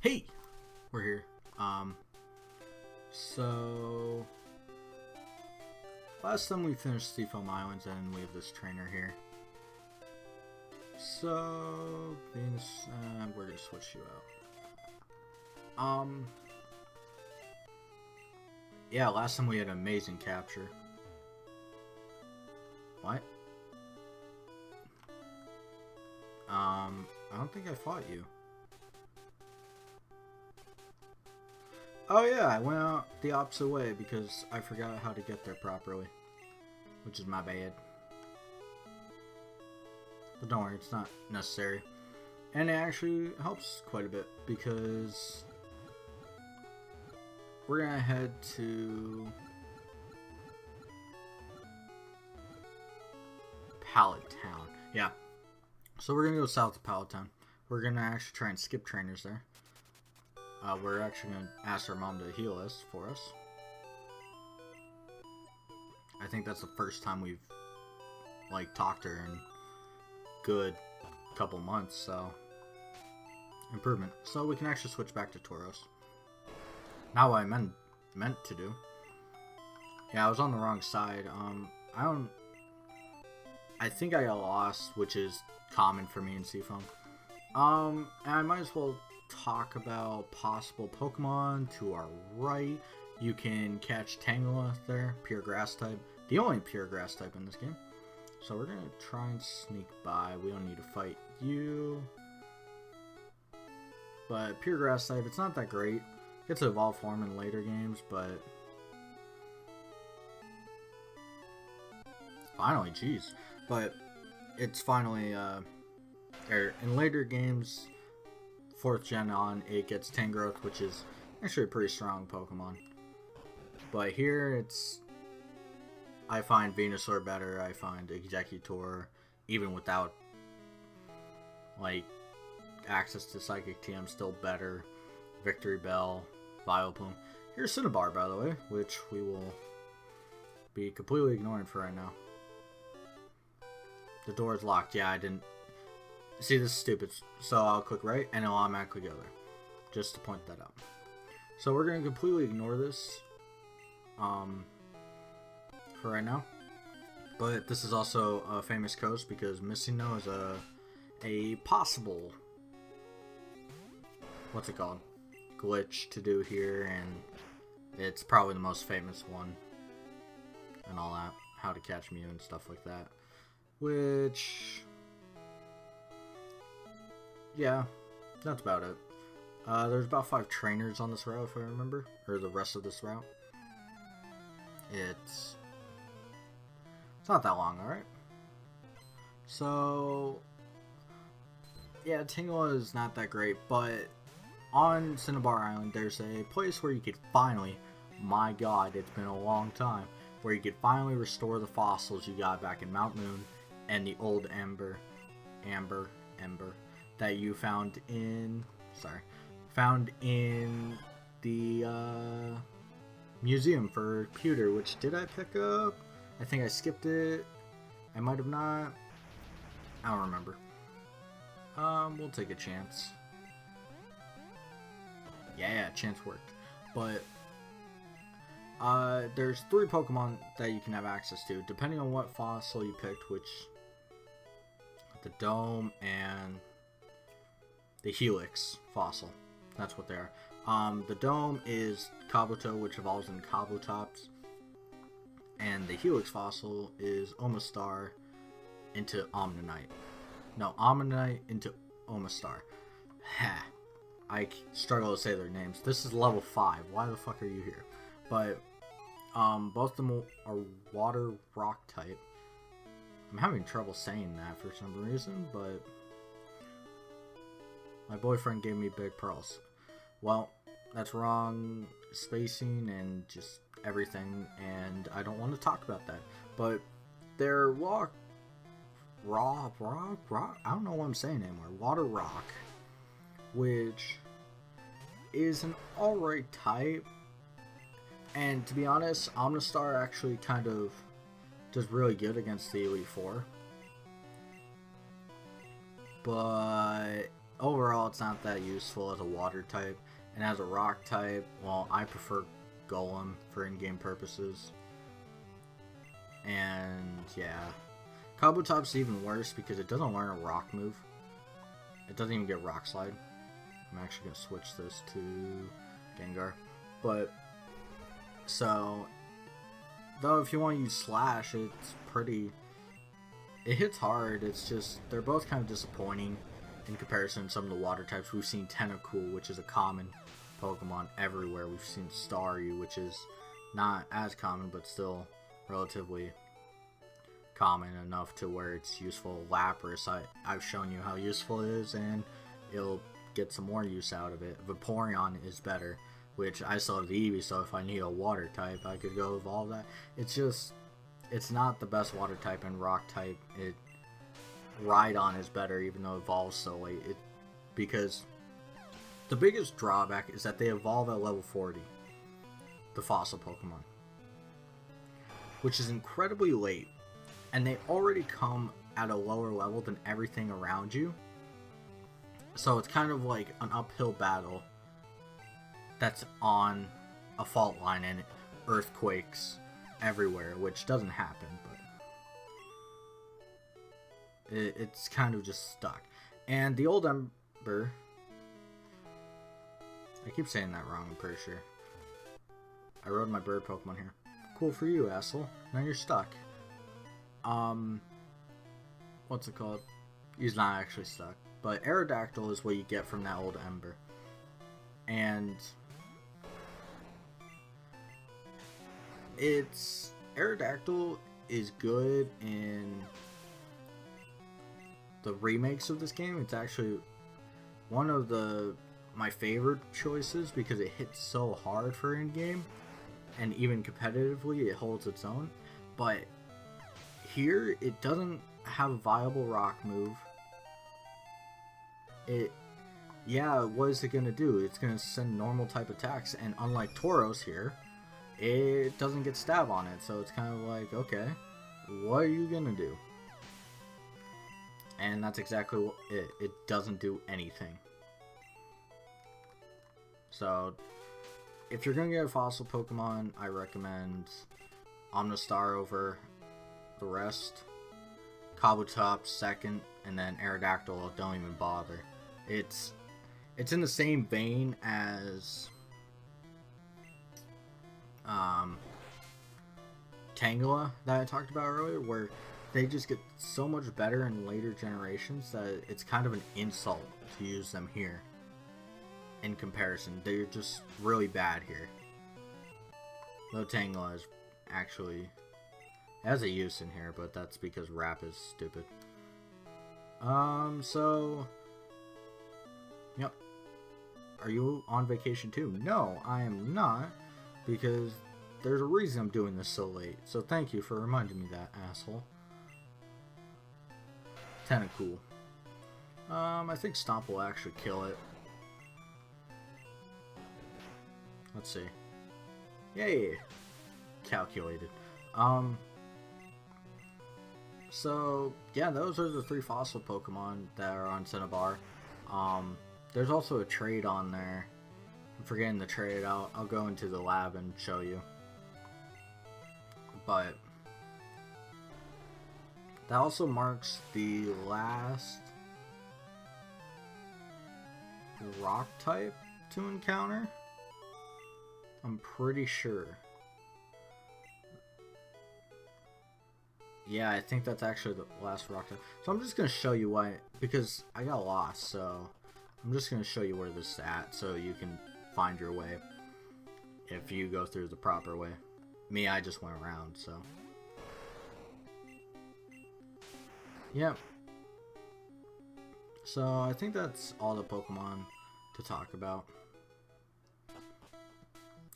Hey, we're here. So last time we finished Seafoam Islands, and we have this trainer here. So Venus, we're gonna switch you out. Yeah, last time we had an amazing capture. What? I don't think I fought you. Oh yeah, I went out the opposite way because I forgot how to get there properly. Which is my bad. But don't worry, it's not necessary. And it actually helps quite a bit because we're gonna head to Pallet Town. Yeah. So we're gonna go south of Pallet Town. We're gonna actually try and skip trainers there. We're actually going to ask our mom to heal us for us. I think that's the first time we've, like, talked to her in good couple months, so improvement. So we can actually switch back to Tauros. Not what I meant to do. Yeah, I was on the wrong side. I think I got lost, which is common for me in Seafoam. And I might as well talk about possible Pokemon to our right. You can catch Tangela there, pure grass type. The only pure grass type in this game. So we're going to try and sneak by. We don't need to fight you. But pure grass type, it's not that great. Gets to evolve form in later games, but finally, jeez. But it's finally, in later games, 4th gen on, it gets Tangrowth, which is actually a pretty strong Pokemon. But here, I find Venusaur better, I find Executor, even without, like, access to Psychic TM, still better. Victory Bell, Vileplume. Here's Cinnabar, by the way, which we will be completely ignoring for right now. The door is locked. Yeah, I didn't see, this is stupid, so I'll click right and it'll automatically go there, just to point that out. So we're going to completely ignore this for right now, but this is also a famous coast because Missing No is a possible, what's it called, glitch to do here, and it's probably the most famous one and all that, how to catch Mew and stuff like that, which, yeah, that's about it. There's about 5 trainers on this route, if I remember, or the rest of this route. It's not that long, alright? So, yeah, Tangela is not that great, but on Cinnabar Island, there's a place where you could finally, my god, it's been a long time, where you could finally restore the fossils you got back in Mount Moon and the old Ember, that you found in the museum for Pewter, which did I pick up? I think I skipped it. I might have not. I don't remember. We'll take a chance. Yeah, chance worked. But there's 3 Pokemon that you can have access to, depending on what fossil you picked, which the Dome and the Helix fossil. That's what they are. The Dome is Kabuto, which evolves in Kabutops. And the Helix fossil is Omastar into Omnite. No, Omnite into Omastar. Ha. I struggle to say their names. This is level 5. Why the fuck are you here? But both of them are water rock type. I'm having trouble saying that for some reason, but my boyfriend gave me big pearls. Well, that's wrong spacing and just everything, and I don't want to talk about that. But they're raw, I don't know what I'm saying anymore. Water rock, which is an alright type. And to be honest, Omnistar actually kind of does really good against the Elite Four. But overall it's not that useful as a water type. And as a rock type, well, I prefer Golem for in-game purposes. And yeah, Kabutop's even worse because it doesn't learn a rock move. It doesn't even get Rock Slide. I'm actually going to switch this to Gengar. But, so, though if you want to use Slash, it's pretty... It hits hard, it's just, they're both kind of disappointing in comparison to some of the water types. We've seen Tentacool, which is a common Pokemon everywhere. We've seen Staryu, which is not as common, but still relatively common enough to where it's useful. Lapras, I've shown you how useful it is, and it'll get some more use out of it. Vaporeon is better, which I still have the Eevee, so if I need a water type, I could go evolve that. It's just, it's not the best water type, and rock type, Rhydon is better, even though it evolves so late. Because the biggest drawback is that they evolve at level 40, the fossil Pokemon, which is incredibly late, and they already come at a lower level than everything around you. So it's kind of like an uphill battle that's on a fault line and earthquakes everywhere, which doesn't happen, but it's kind of just stuck. And the old Ember, I keep saying that wrong, I'm pretty sure. I rode my bird Pokemon here. Cool for you, asshole. Now you're stuck. What's it called? He's not actually stuck. But Aerodactyl is what you get from that old Ember. And Aerodactyl is good in the remakes of this game. It's actually one of my favorite choices because it hits so hard for in-game, and even competitively it holds its own. But here it doesn't have a viable rock move. What is it gonna do? It's gonna send normal type attacks, and unlike Tauros here, it doesn't get stab on it, so it's kind of like, okay, what are you gonna do? And that's exactly what it doesn't do anything. So if you're gonna get a fossil Pokemon, I recommend Omnistar over the rest. Kabutops second, and then Aerodactyl, don't even bother. It's in the same vein as Tangela that I talked about earlier, where they just get so much better in later generations that it's kind of an insult to use them here. In comparison, they're just really bad here. Though Tangela is actually has a use in here, but that's because Rap is stupid. Yep. Are you on vacation too? No, I am not, because there's a reason I'm doing this so late. So thank you for reminding me that, asshole. Tentacool. I think Stomp will actually kill it. Let's see. Yay! Calculated. So, yeah, those are the 3 fossil Pokemon that are on Cinnabar. There's also a trade on there. I'm forgetting the trade. I'll go into the lab and show you. But that also marks the last rock type to encounter. I'm pretty sure. Yeah, I think that's actually the last rock type. So I'm just going to show you why, because I got lost, so I'm just going to show you where this is at so you can find your way if you go through the proper way. Me, I just went around, so. Yeah. So I think that's all the Pokemon to talk about.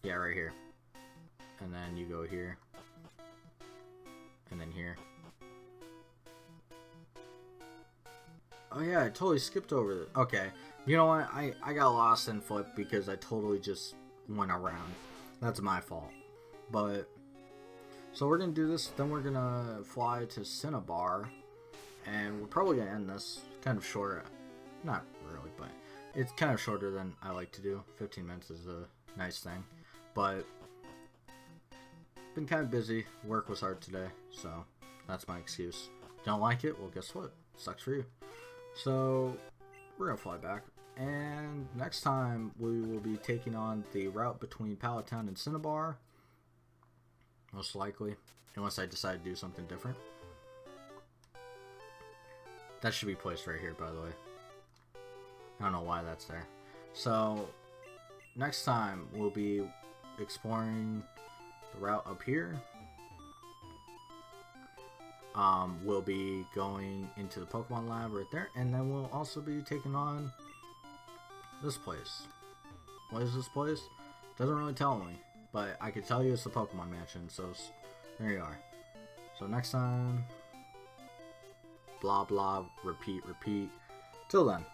Yeah, right here. And then you go here. And then here. Oh yeah, I totally skipped over it. Okay. You know what? I got lost in Flip because I totally just went around. That's my fault. But, so we're going to do this. Then we're going to fly to Cinnabar. And we're probably going to end this kind of short. Not really, It's kind of shorter than I like to do. 15 minutes is a nice thing. But been kind of busy. Work was hard today, so that's my excuse. Don't like it? Well, guess what? Sucks for you. So we're gonna fly back, and next time we will be taking on the route between Pallet Town and Cinnabar. Most likely, unless I decide to do something different. That should be placed right here, by the way. I don't know why that's there. So next time we'll be exploring the route up here. We'll be going into the Pokemon lab right there, and then we'll also be taking on this place. What is this place? Doesn't really tell me, but I can tell you it's the Pokemon Mansion, so there you are. So next time, blah blah, repeat, repeat. Till then.